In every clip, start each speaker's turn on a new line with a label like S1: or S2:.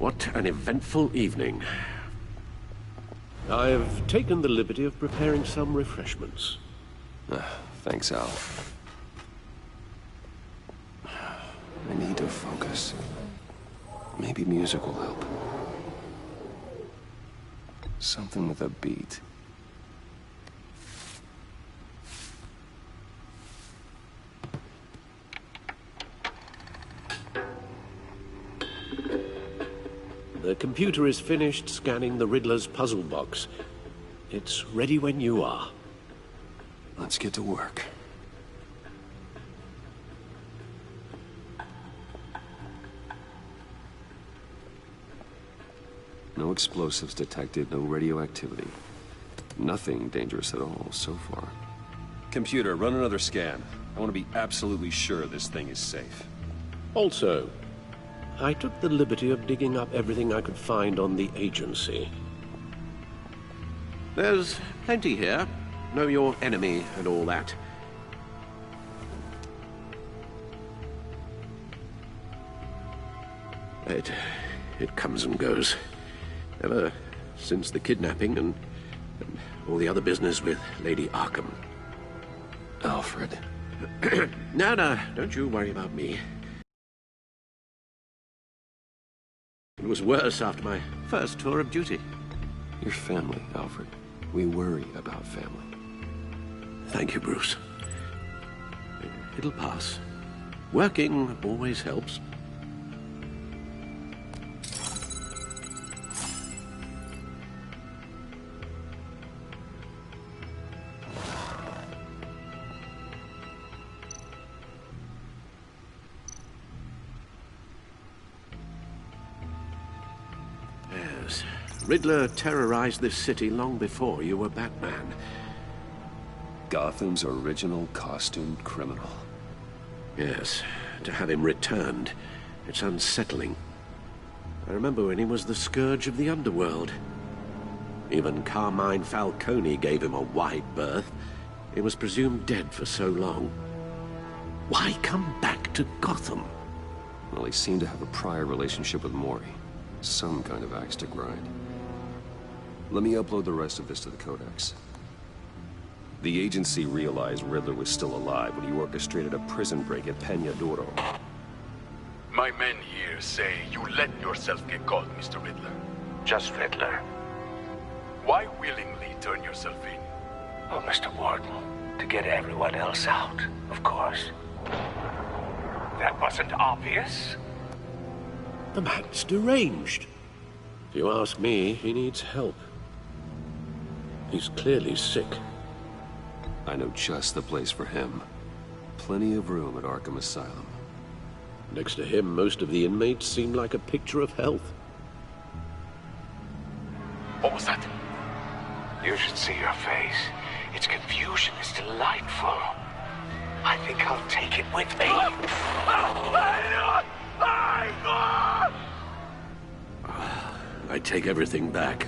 S1: What an eventful evening. I've taken the liberty of preparing some refreshments.
S2: Thanks, Al. I need to focus. Maybe music will help. Something with a beat.
S1: The computer is finished scanning the Riddler's puzzle box. It's ready when you are.
S2: Let's get to work. No explosives detected, no radioactivity. Nothing dangerous at all so far. Computer, run another scan. I want to be absolutely sure this thing is safe.
S1: Also, I took the liberty of digging up everything I could find on the agency. There's plenty here. Know your enemy and all that. It comes and goes. Ever since the kidnapping and all the other business with Lady Arkham.
S2: Alfred.
S1: No, don't you worry about me. It was worse after my first tour of duty.
S2: Your family, Alfred. We worry about family.
S1: Thank you, Bruce. It'll pass. Working always helps. Yes. Riddler terrorized this city long before you were Batman.
S2: Gotham's original costumed criminal.
S1: Yes, to have him returned, it's unsettling. I remember when he was the scourge of the underworld. Even Carmine Falcone gave him a wide berth. He was presumed dead for so long. Why come back to Gotham?
S2: Well, he seemed to have a prior relationship with Mori. Some kind of axe to grind. Let me upload the rest of this to the Codex. The agency realized Riddler was still alive when he orchestrated a prison break at Peña Duro.
S3: My men here say you let yourself get caught, Mr. Riddler.
S4: Just Riddler.
S3: Why willingly turn yourself in?
S4: Oh, Mr. Warden, to get everyone else out, of course. That wasn't obvious.
S1: The man's deranged. If you ask me, he needs help. He's clearly sick.
S2: I know just the place for him. Plenty of room at Arkham Asylum.
S1: Next to him, most of the inmates seem like a picture of health.
S3: What was that?
S4: You should see your face. Its confusion is delightful. I think I'll take it with me.
S1: I take everything back.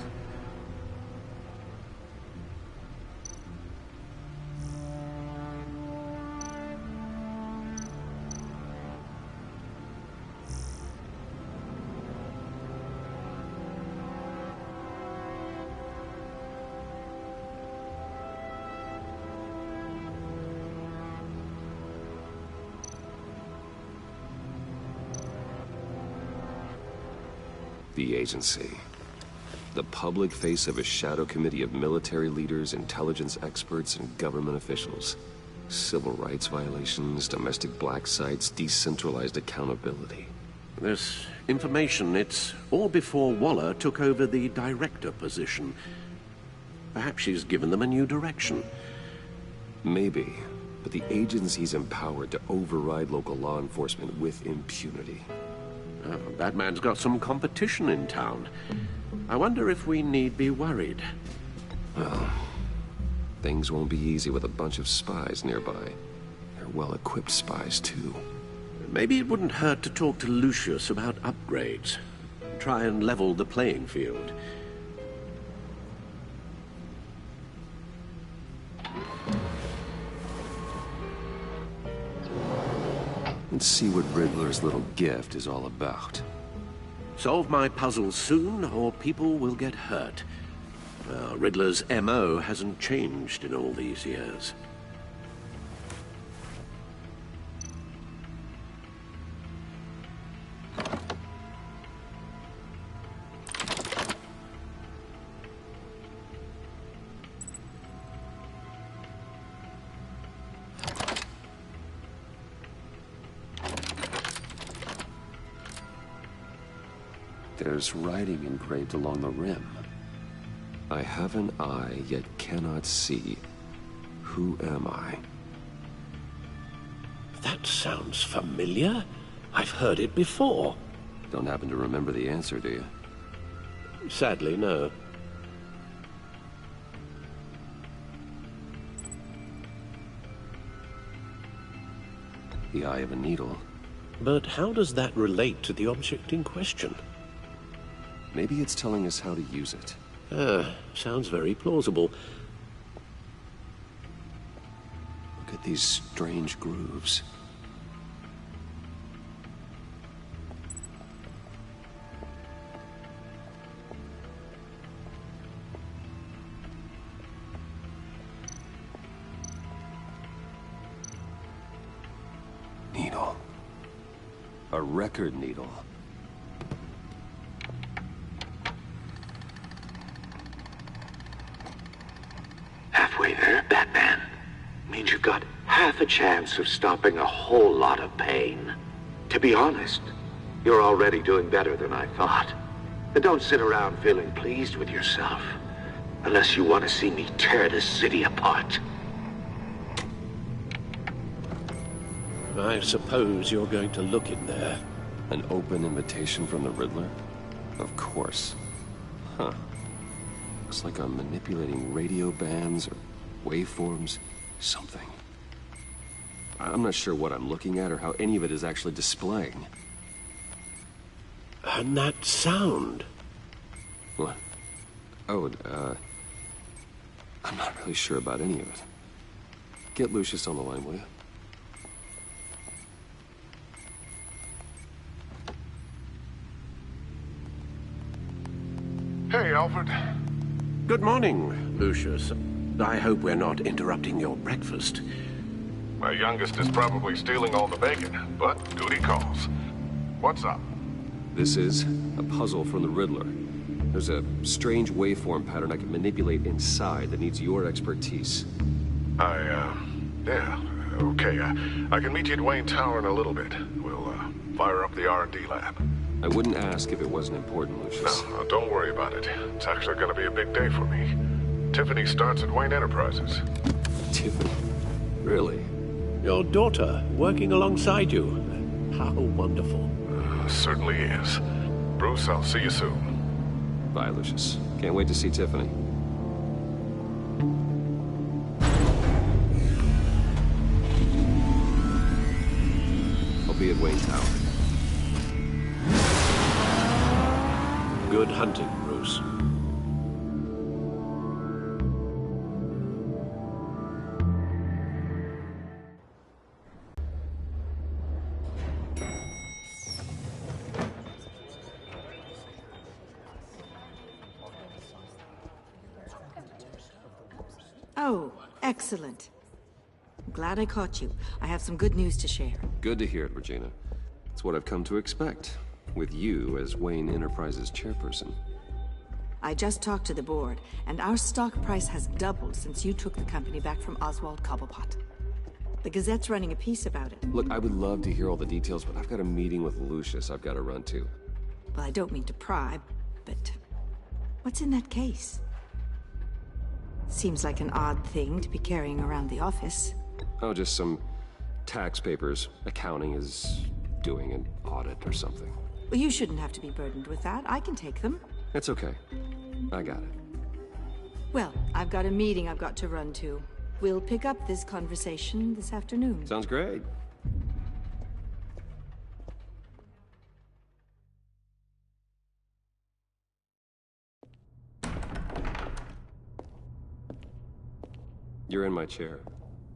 S2: The agency. The public face of a shadow committee of military leaders, intelligence experts, and government officials. Civil rights violations, domestic black sites, decentralized accountability.
S1: This information, it's all before Waller took over the director position. Perhaps she's given them a new direction.
S2: Maybe, but the agency's empowered to override local law enforcement with impunity.
S1: Oh, Batman's got some competition in town. I wonder if we need be worried.
S2: Well, things won't be easy with a bunch of spies nearby. They're well-equipped spies, too.
S1: Maybe it wouldn't hurt to talk to Lucius about upgrades. Try and level the playing field.
S2: Let's see what Riddler's little gift is all about.
S1: Solve my puzzles soon, or people will get hurt. Riddler's MO hasn't changed in all these years.
S2: There's writing engraved along the rim. I have an eye, yet cannot see. Who am I?
S1: That sounds familiar. I've heard it before.
S2: Don't happen to remember the answer, do you?
S1: Sadly, no.
S2: The eye of a needle.
S1: But how does that relate to the object in question?
S2: Maybe it's telling us how to use it.
S1: Sounds very plausible.
S2: Look at these strange grooves. Needle. A record needle.
S4: Halfway there, Batman. Means you've got half a chance of stopping a whole lot of pain. To be honest, you're already doing better than I thought. And don't sit around feeling pleased with yourself. Unless you want to see me tear this city apart.
S1: I suppose you're going to look in there.
S2: An open invitation from the Riddler? Of course. Huh. Looks like I'm manipulating radio bands or waveforms, something. I'm not sure what I'm looking at or how any of it is actually displaying.
S1: And that sound.
S2: What? Oh, I'm not really sure about any of it. Get Lucius on the line, will you?
S5: Hey, Alfred.
S1: Good morning, Lucius. I hope we're not interrupting your breakfast.
S5: My youngest is probably stealing all the bacon, but duty calls. What's up?
S2: This is a puzzle from the Riddler. There's a strange waveform pattern I can manipulate inside that needs your expertise.
S5: Yeah, okay. I can meet you at Wayne Tower in a little bit. We'll, fire up the R&D lab.
S2: I wouldn't ask if it wasn't important, Lucius.
S5: No, don't worry about it. It's actually gonna be a big day for me. Tiffany starts at Wayne Enterprises.
S2: Tiffany? Really?
S1: Your daughter working alongside you. How wonderful.
S5: Certainly is. Bruce, I'll see you soon.
S2: Bye, Lucius. Can't wait to see Tiffany. I'll be at Wayne Tower.
S1: Good hunting, Bruce.
S6: Oh, excellent. I'm glad I caught you. I have some good news to share.
S2: Good to hear it, Regina. It's what I've come to expect, with you as Wayne Enterprises chairperson.
S6: I just talked to the board, and our stock price has doubled since you took the company back from Oswald Cobblepot. The Gazette's running a piece about it.
S2: Look, I would love to hear all the details, but I've got a meeting with Lucius I've got to run to.
S6: Well, I don't mean to pry, but what's in that case? Seems like an odd thing to be carrying around the office.
S2: Oh, just some tax papers. Accounting is doing an audit or something.
S6: Well, you shouldn't have to be burdened with that. I can take them.
S2: It's okay. I got it.
S6: Well, I've got a meeting I've got to run to. We'll pick up this conversation this afternoon.
S2: Sounds great. You're in my chair.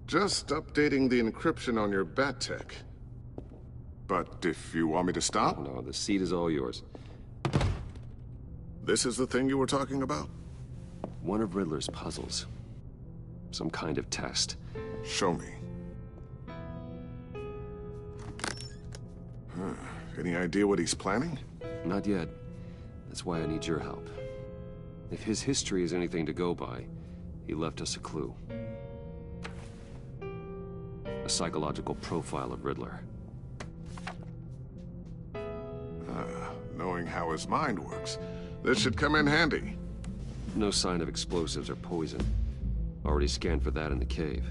S5: Just updating the encryption on your bat tech. But if you want me to stop?
S2: No, the seat is all yours.
S5: This is the thing you were talking about?
S2: One of Riddler's puzzles. Some kind of test.
S5: Show me. Any idea what he's planning?
S2: Not yet. That's why I need your help. If his history is anything to go by, he left us a clue. A psychological profile of Riddler.
S5: Knowing how his mind works, this should come in handy.
S2: No sign of explosives or poison. Already scanned for that in the cave.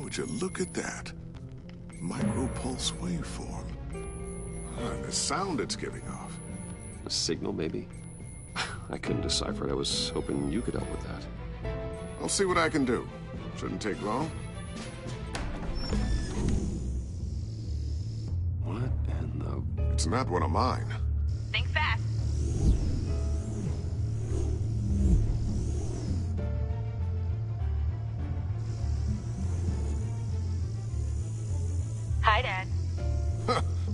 S5: Would you look at that? Micro-pulse waveform. And the sound it's giving off.
S2: A signal, maybe? I couldn't decipher it. I was hoping you could help with that.
S5: I'll see what I can do. Shouldn't take long.
S2: What in the...
S5: It's not one of mine.
S7: Think fast. Hi, Dad.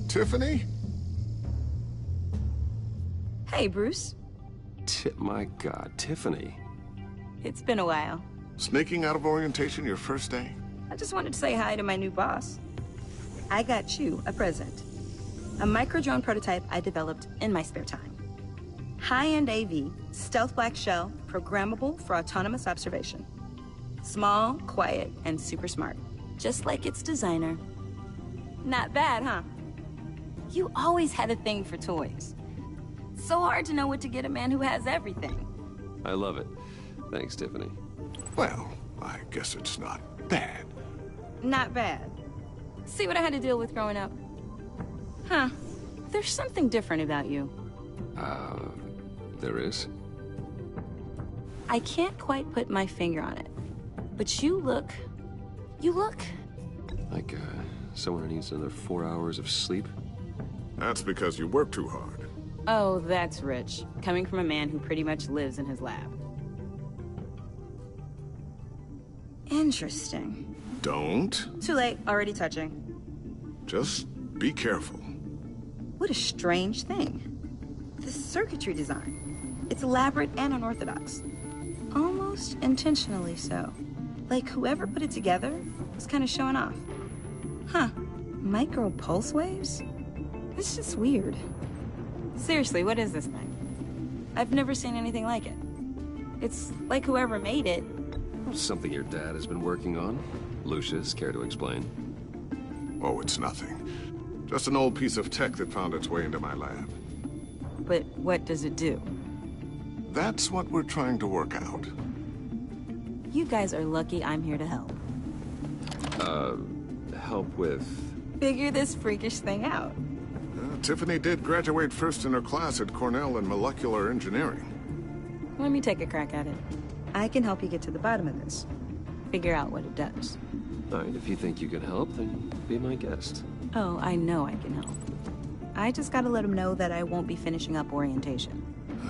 S5: Tiffany?
S7: Hey, Bruce.
S2: My God, Tiffany.
S7: It's been a while.
S5: Sneaking out of orientation your first day?
S7: I just wanted to say hi to my new boss. I got you a present. A micro-drone prototype I developed in my spare time. High-end AV, stealth black shell, programmable for autonomous observation. Small, quiet, and super smart. Just like its designer. Not bad, huh? You always had a thing for toys. So hard to know what to get a man who has everything.
S2: I love it. Thanks, Tiffany.
S5: Well, I guess it's not bad.
S7: Not bad. See what I had to deal with growing up? Huh. There's something different about you.
S2: There is?
S7: I can't quite put my finger on it. But you look...
S2: Like, someone who needs another 4 hours of sleep?
S5: That's because you work too hard.
S7: Oh, that's rich. Coming from a man who pretty much lives in his lab. Interesting.
S5: Don't.
S7: Too late. Already touching.
S5: Just be careful.
S7: What a strange thing. The circuitry design. It's elaborate and unorthodox. Almost intentionally so. Like whoever put it together was kind of showing off. Huh. Micro pulse waves? It's just weird. Seriously, what is this thing? I've never seen anything like it. It's like whoever made it.
S2: Something your dad has been working on. Lucius, care to explain?
S5: Oh, it's nothing. Just an old piece of tech that found its way into my lab.
S7: But what does it do?
S5: That's what we're trying to work out.
S7: You guys are lucky I'm here to help.
S2: Help with...
S7: Figure this freakish thing out.
S5: Tiffany did graduate first in her class at Cornell in molecular engineering.
S7: Let me take a crack at it. I can help you get to the bottom of this. Figure out what it does.
S2: All right, if you think you can help, then be my guest.
S7: Oh, I know I can help. I just gotta let him know that I won't be finishing up orientation.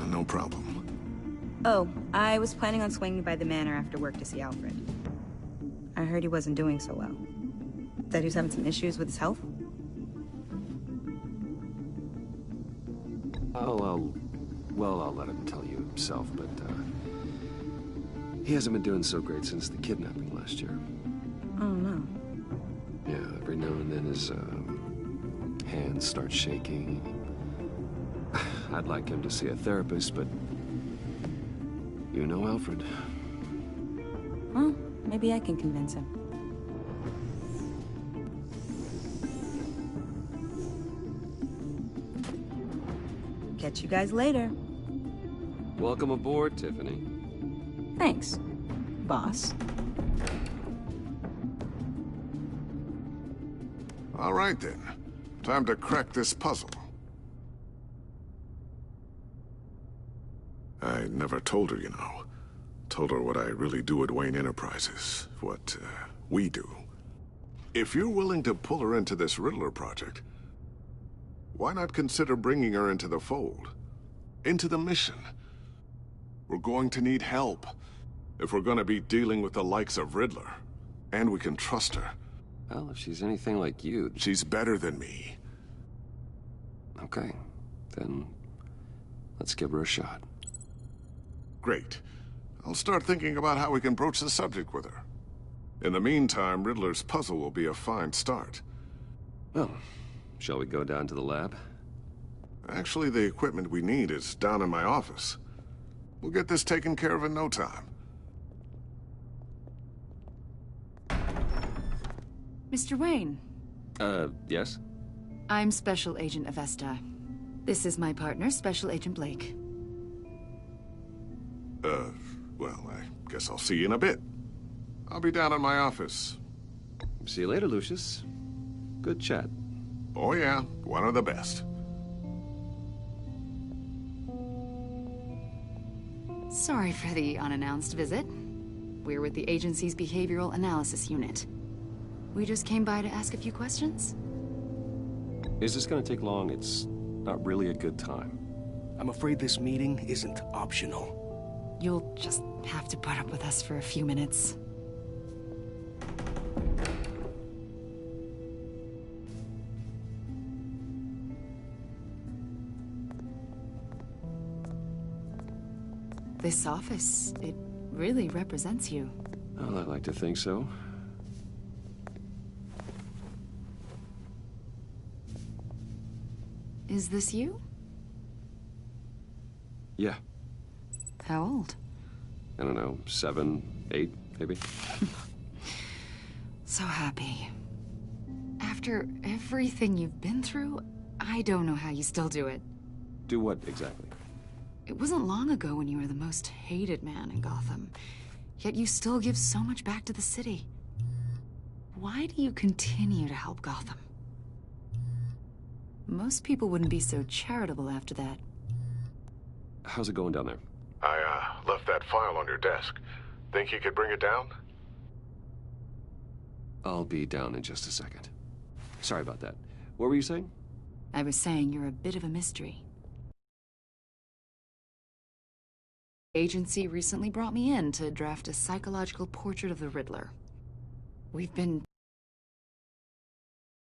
S5: No problem.
S7: Oh, I was planning on swinging by the manor after work to see Alfred. I heard he wasn't doing so well. That he was having some issues with his health?
S2: I'll let him tell you himself, but, he hasn't been doing so great since the kidnapping last year.
S7: Oh, no.
S2: Yeah, every now and then his, hands start shaking. I'd like him to see a therapist, but... You know Alfred.
S7: Well, maybe I can convince him. Catch you guys later.
S2: Welcome aboard, Tiffany.
S7: Thanks, boss.
S5: All right, then. Time to crack this puzzle. I never told her, you know. Told her what I really do at Wayne Enterprises. What, we do. If you're willing to pull her into this Riddler project, why not consider bringing her into the fold? Into the mission? We're going to need help. If we're gonna be dealing with the likes of Riddler, and we can trust her.
S2: Well, if she's anything like you...
S5: She's better than me.
S2: Okay, then let's give her a shot.
S5: Great. I'll start thinking about how we can broach the subject with her. In the meantime, Riddler's puzzle will be a fine start.
S2: Well, shall we go down to the lab?
S5: Actually, the equipment we need is down in my office. We'll get this taken care of in no time.
S8: Mr. Wayne.
S2: Yes?
S8: I'm Special Agent Avesta. This is my partner, Special Agent Blake.
S5: Well, I guess I'll see you in a bit. I'll be down in my office.
S2: See you later, Lucius. Good chat.
S5: Oh yeah, one of the best.
S8: Sorry for the unannounced visit. We're with the agency's behavioral analysis unit. We just came by to ask a few questions.
S2: Is this gonna take long? It's not really a good time.
S9: I'm afraid this meeting isn't optional.
S8: You'll just have to put up with us for a few minutes. This office, it really represents you.
S2: Well, I like to think so.
S8: Is this you?
S2: Yeah.
S8: How old?
S2: I don't know, 7, 8, maybe?
S8: So happy. After everything you've been through, I don't know how you still do it.
S2: Do what, exactly?
S8: It wasn't long ago when you were the most hated man in Gotham, yet you still give so much back to the city. Why do you continue to help Gotham? Most people wouldn't be so charitable after that.
S2: How's it going down there?
S5: I, left that file on your desk. Think you could bring it down?
S2: I'll be down in just a second. Sorry about that. What were you saying?
S8: I was saying you're a bit of a mystery. The agency recently brought me in to draft a psychological portrait of the Riddler. We've been...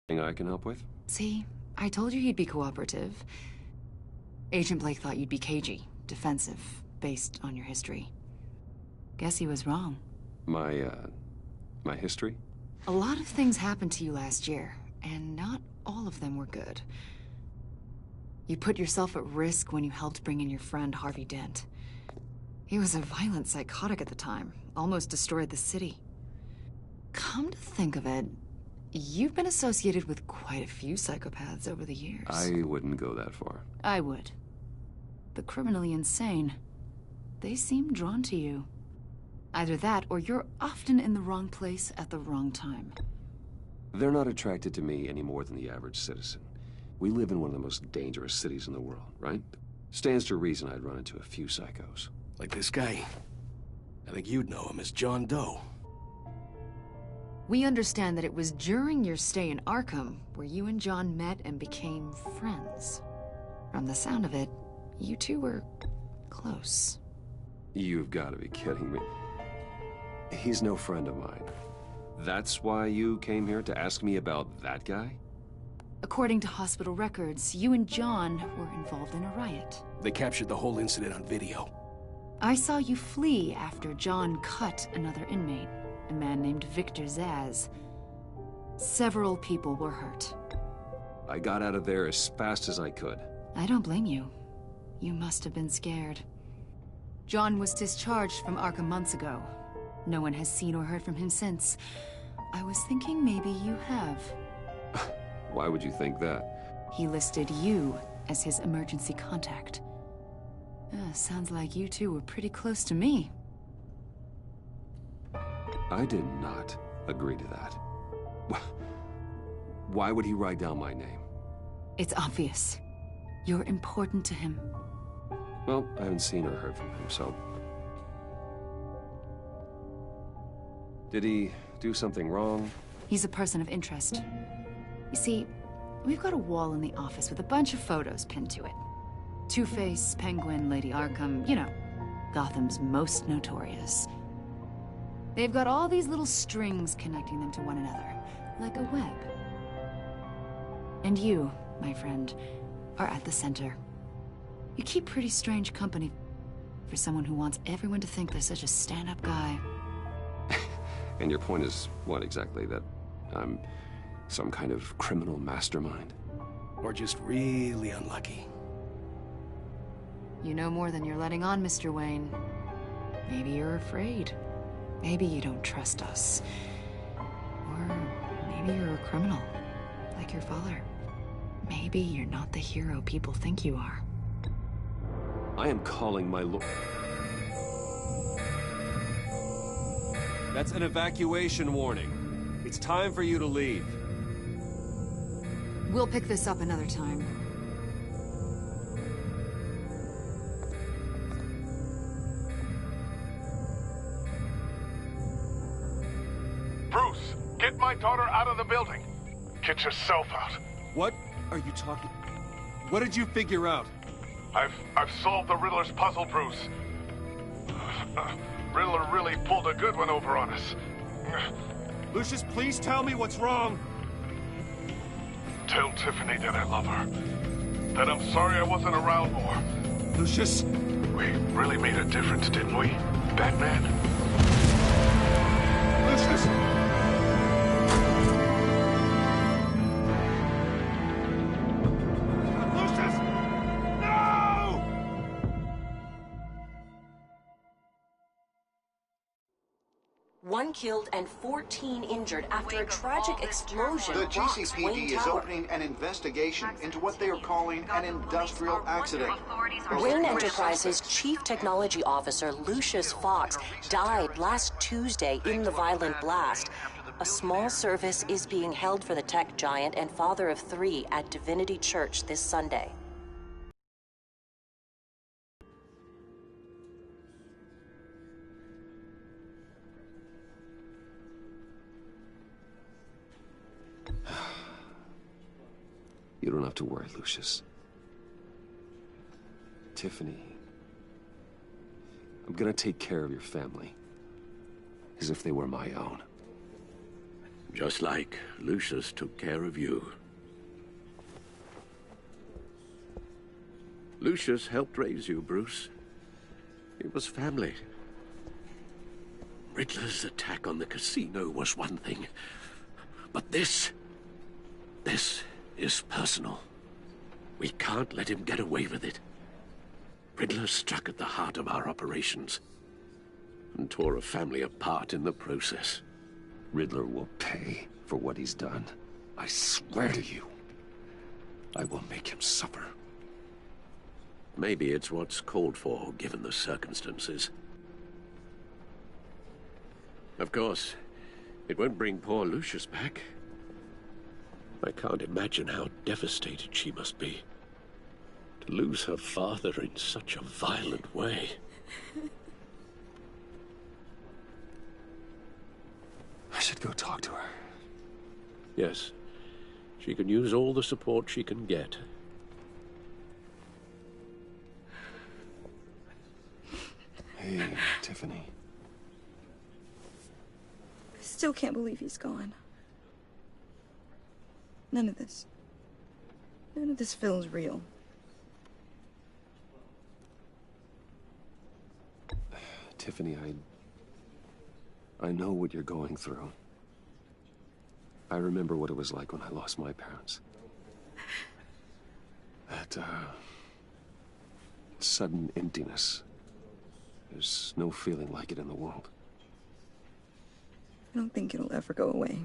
S2: Anything I can help with?
S8: See, I told you he'd be cooperative. Agent Blake thought you'd be cagey, defensive, based on your history. Guess he was wrong.
S2: My history?
S8: A lot of things happened to you last year, and not all of them were good. You put yourself at risk when you helped bring in your friend Harvey Dent. He was a violent psychotic at the time, almost destroyed the city. Come to think of it, you've been associated with quite a few psychopaths over the years.
S2: I wouldn't go that far.
S8: I would. The criminally insane. They seem drawn to you. Either that, or you're often in the wrong place at the wrong time.
S2: They're not attracted to me any more than the average citizen. We live in one of the most dangerous cities in the world, right? Stands to reason I'd run into a few psychos.
S9: Like this guy. I think you'd know him as John Doe.
S8: We understand that it was during your stay in Arkham where you and John met and became friends. From the sound of it, you two were close.
S2: You've got to be kidding me. He's no friend of mine. That's why you came here to ask me about that guy?
S8: According to hospital records, you and John were involved in a riot.
S9: They captured the whole incident on video.
S8: I saw you flee after John cut another inmate, a man named Victor Zsasz. Several people were hurt.
S2: I got out of there as fast as I could.
S8: I don't blame you. You must have been scared. John was discharged from Arkham months ago. No one has seen or heard from him since. I was thinking maybe you have.
S2: Why would you think that?
S8: He listed you as his emergency contact. Sounds like you two were pretty close to me.
S2: I did not agree to that. Why would he write down my name?
S8: It's obvious. You're important to him.
S2: Well, I haven't seen or heard from him, so... Did he do something wrong?
S8: He's a person of interest. You see, we've got a wall in the office with a bunch of photos pinned to it. Two-Face, Penguin, Lady Arkham, you know, Gotham's most notorious. They've got all these little strings connecting them to one another, like a web. And you, my friend, are at the center. You keep pretty strange company for someone who wants everyone to think they're such a stand-up guy.
S2: And your point is what exactly? That I'm some kind of criminal mastermind?
S9: Or just really unlucky.
S8: You know more than you're letting on, Mr. Wayne. Maybe you're afraid. Maybe you don't trust us. Or maybe you're a criminal, like your father. Maybe you're not the hero people think you are.
S2: I am calling my lord. That's an evacuation warning. It's time for you to leave.
S8: We'll pick this up another time.
S3: Bruce, get my daughter out of the building. Get yourself out.
S2: What are you talking? What did you figure out?
S3: I've solved the Riddler's puzzle, Bruce. Riddler really pulled a good one over on us.
S2: Lucius, please tell me what's wrong.
S3: Tell Tiffany that I love her. That I'm sorry I wasn't around more.
S2: Lucius?
S3: We really made a difference, didn't we, Batman?
S2: Lucius!
S10: One killed and 14 injured after a tragic explosion.
S11: The
S10: rocks
S11: GCPD
S10: Wayne
S11: is
S10: Tower.
S11: opening an investigation into what they are calling an industrial accident.
S10: Wayne Enterprises' chief technology officer, Lucius Fox, died last Tuesday in the violent blast. A small service is being held for the tech giant and father of 3 at Divinity Church this Sunday.
S2: You don't have to worry, Lucius. Tiffany, I'm gonna take care of your family. As if they were my own.
S1: Just like Lucius took care of you. Lucius helped raise you, Bruce. It was family. Riddler's attack on the casino was one thing. But this is personal. We can't let him get away with it. Riddler struck at the heart of our operations and tore a family apart in the process.
S2: Riddler will pay for what he's done. I swear to you, I will make him suffer.
S1: Maybe it's what's called for, given the circumstances. Of course, it won't bring poor Lucius back. I can't imagine how devastated she must be. To lose her father in such a violent way.
S2: I should go talk to her.
S1: Yes, she can use all the support she can get.
S2: Hey, Tiffany.
S7: I still can't believe he's gone. None of this feels real.
S2: Tiffany, I know what you're going through. I remember what it was like when I lost my parents. That, sudden emptiness. There's no feeling like it in the world.
S7: I don't think it'll ever go away.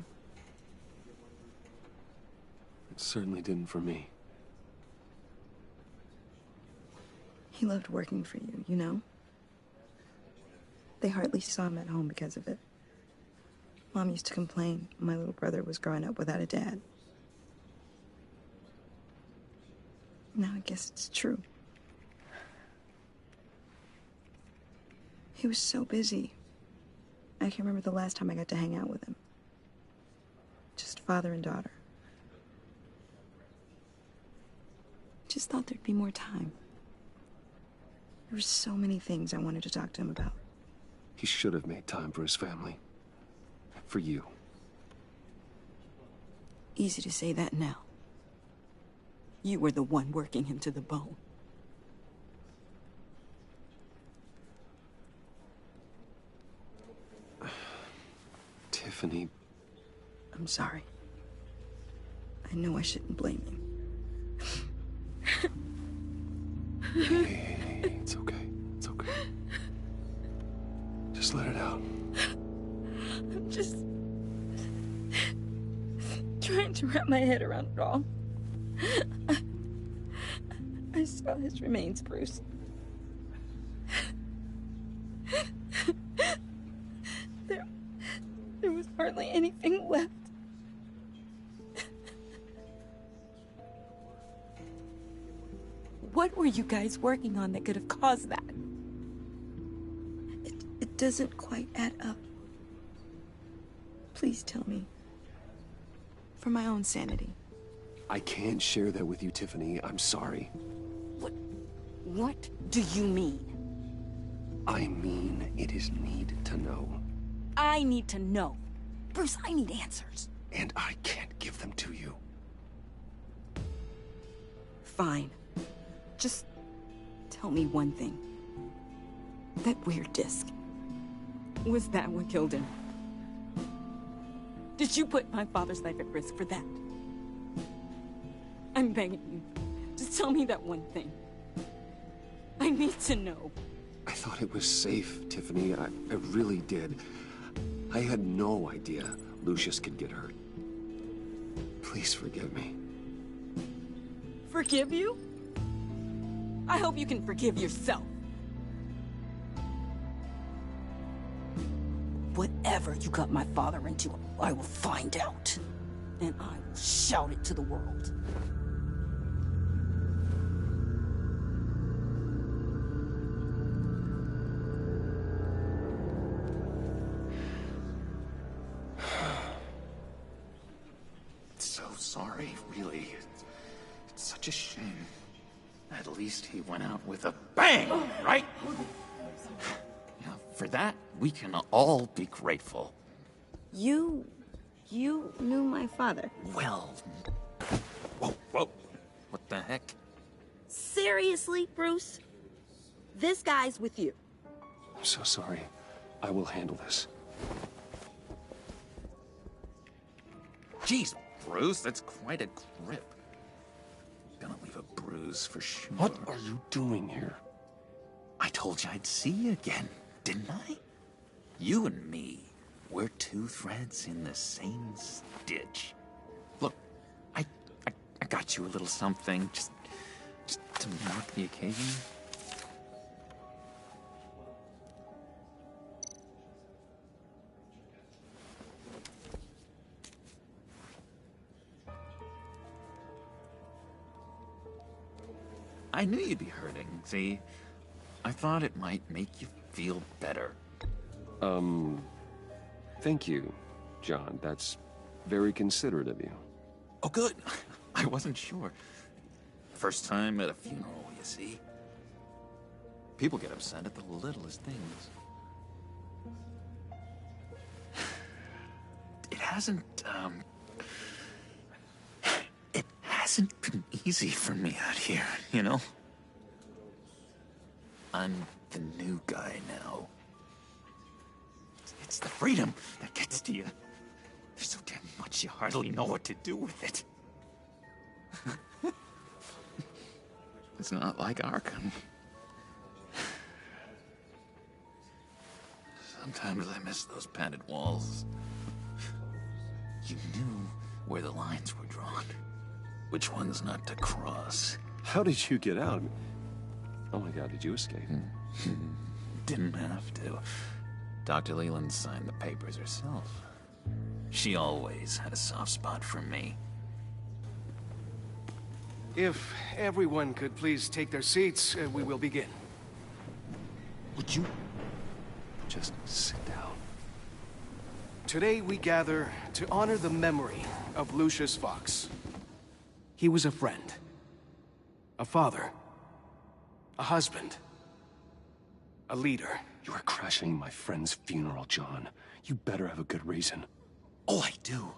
S2: It certainly didn't for me.
S7: He loved working for you, you know? They hardly saw him at home because of it. Mom used to complain my little brother was growing up without a dad. Now I guess it's true. He was so busy. I can't remember the last time I got to hang out with him. Just father and daughter. Just thought there'd be more time. There were so many things I wanted to talk to him about.
S2: He should have made time for his family. For you.
S7: Easy to say that now. You were the one working him to the bone.
S2: Tiffany.
S7: I'm sorry. I know I shouldn't blame you.
S2: Hey, it's okay. It's okay. Just let it out.
S7: I'm just trying to wrap my head around it all. I saw his remains, Bruce. There was hardly anything left. What were you guys working on that could have caused that? It doesn't quite add up. Please tell me. For my own sanity.
S2: I can't share that with you, Tiffany. I'm sorry.
S7: What do you mean?
S2: I mean, it is need to know.
S7: I need to know. Bruce, I need answers.
S2: And I can't give them to you.
S7: Fine. Just tell me one thing. That weird disc. Was that what killed him? Did you put my father's life at risk for that? I'm begging you. Just tell me that one thing. I need to know.
S2: I thought it was safe, Tiffany. I really did. I had no idea Lucius could get hurt. Please forgive me.
S7: Forgive you? I hope you can forgive yourself. Whatever you got my father into, I will find out. And I will shout it to the world.
S12: So sorry, really. It's such a shame. At least he went out with a bang, right? Yeah, for that, we can all be grateful.
S7: You knew my father.
S12: Well... Whoa. What the heck?
S7: Seriously, Bruce? This guy's with you.
S2: I'm so sorry. I will handle this.
S12: Jeez, Bruce, that's quite a grip. Gonna leave a bruise for sure.
S2: What are you doing here?
S12: I told you I'd see you again, didn't I? You and me, we're two threads in the same stitch. Look, I got you a little something, just to mark the occasion. I knew you'd be hurting, see? I thought it might make you feel better.
S2: Thank you, John. That's very considerate of you.
S12: Oh, good. I wasn't sure. First time at a funeral, you see? People get upset at the littlest things. It hasn't been easy for me out here, you know? I'm the new guy now. It's the freedom that gets to you. There's so damn much you hardly know what to do with it. It's not like Arkham. Sometimes I miss those padded walls. You knew where the lines were drawn. Which ones not to cross.
S2: How did you get out? Oh my God, did you escape?
S12: Didn't have to. Dr. Leland signed the papers herself. She always had a soft spot for me.
S9: If everyone could please take their seats, we will begin.
S2: Would you just sit down?
S9: Today we gather to honor the memory of Lucius Fox. He was a friend, a father, a husband, a leader.
S2: You are crashing my friend's funeral, John. You better have a good reason.
S12: Oh, I do.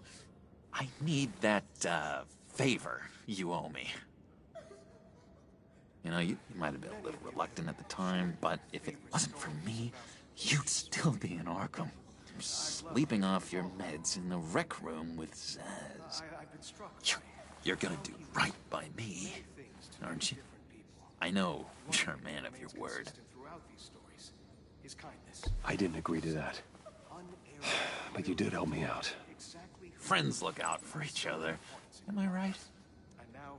S12: I need that, favor you owe me. You know, you might have been a little reluctant at the time, but if it wasn't for me, you'd still be in Arkham. Sleeping off your meds in the rec room with Zaz. You're gonna do right by me, aren't you? I know you're a man of your word.
S2: I didn't agree to that. But you did help me out.
S12: Friends look out for each other. Am I right?
S9: And now,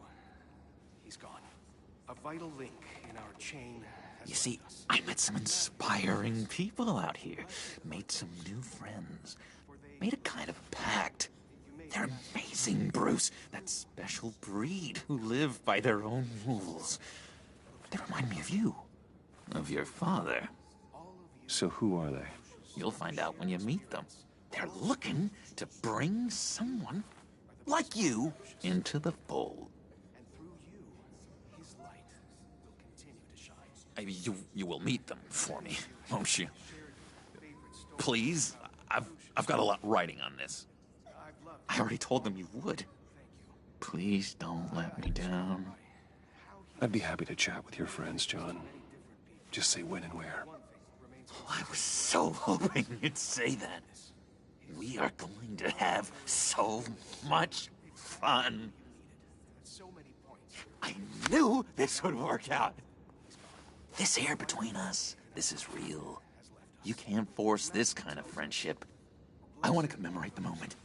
S9: he's gone. A vital link in our chain.
S12: You see, I met some inspiring people out here. Made some new friends. Made a kind of pact. They're amazing, Bruce. That special breed who live by their own rules. They remind me of you. Of your father.
S2: So who are they?
S12: You'll find out when you meet them. They're looking to bring someone like you into the fold. You will meet them for me, won't you? Please, I've got a lot writing on this. I already told them you would. Please don't let me down.
S2: I'd be happy to chat with your friends, John. Just say when and where.
S12: Oh, I was so hoping you'd say that. We are going to have so much fun. I knew this would work out. This air between us, this is real. You can't force this kind of friendship. I want to commemorate the moment.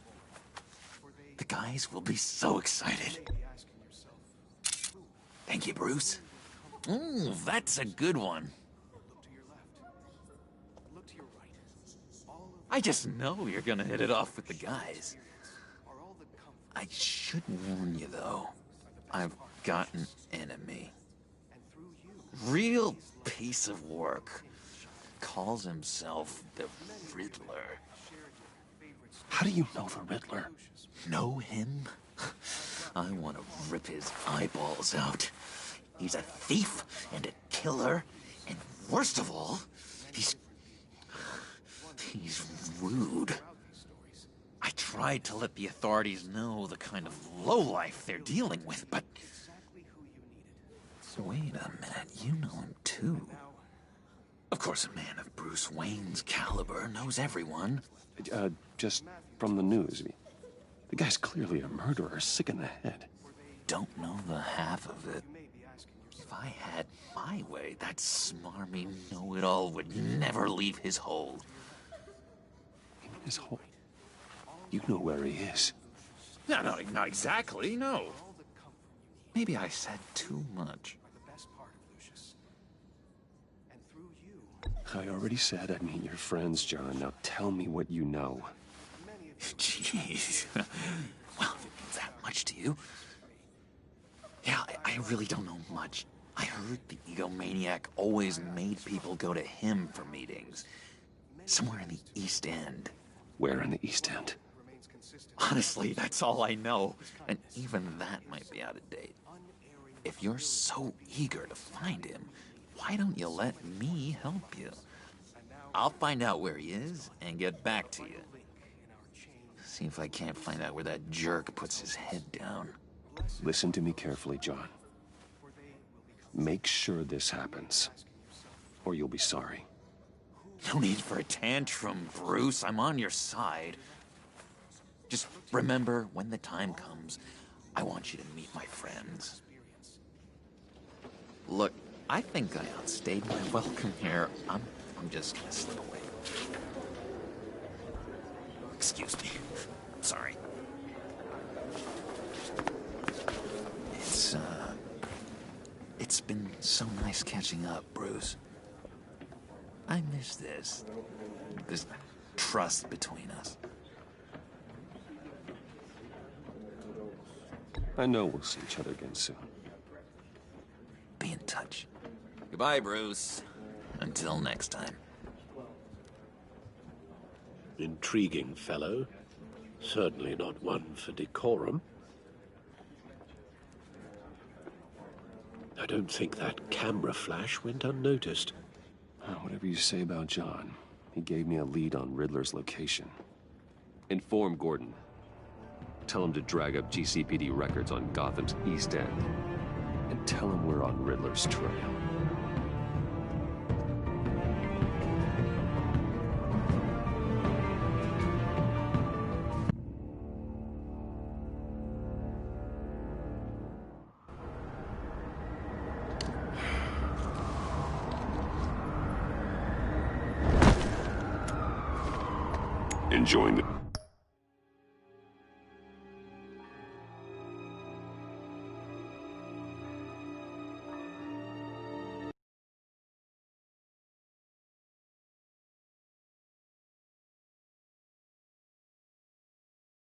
S12: The guys will be so excited. Thank you, Bruce. Ooh, that's a good one. I just know you're gonna hit it off with the guys. I should warn you, though. I've got an enemy. Real piece of work. Calls himself the Riddler.
S2: How do you know the Riddler?
S12: Know him? I want to rip his eyeballs out. He's a thief and a killer, and worst of all, he's rude. I tried to let the authorities know the kind of lowlife they're dealing with, but... Wait a minute, you know him too. Of course, a man of Bruce Wayne's caliber knows everyone.
S2: Just from the news. The guy's clearly a murderer, sick in the head.
S12: Don't know the half of it. If I had my way, that smarmy know-it-all would never leave his hole.
S2: His hole? You know where he is.
S12: No, not exactly, no. Maybe I said too much.
S2: I already said I'd meet your friends, John. Now tell me what you know.
S12: Jeez. Well, if it means that much to you. Yeah, I really don't know much. I heard the egomaniac always made people go to him for meetings. Somewhere in the East End.
S2: Where in the East End?
S12: Honestly, that's all I know. And even that might be out of date. If you're so eager to find him, why don't you let me help you? I'll find out where he is and get back to you. See if I can't find out where that jerk puts his head down.
S2: Listen to me carefully, John. Make sure this happens, or you'll be sorry.
S12: No need for a tantrum, Bruce. I'm on your side. Just remember, when the time comes, I want you to meet my friends. Look, I think I outstayed my welcome here. I'm just gonna slip away. Excuse me. Sorry. It's been so nice catching up, Bruce. I miss this trust between us.
S2: I know we'll see each other again soon.
S12: Be in touch. Goodbye, Bruce. Until next time.
S1: Intriguing fellow. Certainly not one for decorum. I don't think that camera flash went unnoticed.
S2: Whatever you say about John, he gave me a lead on Riddler's location. Inform Gordon. Tell him to drag up GCPD records on Gotham's East End. And tell him we're on Riddler's trail.
S13: Enjoying the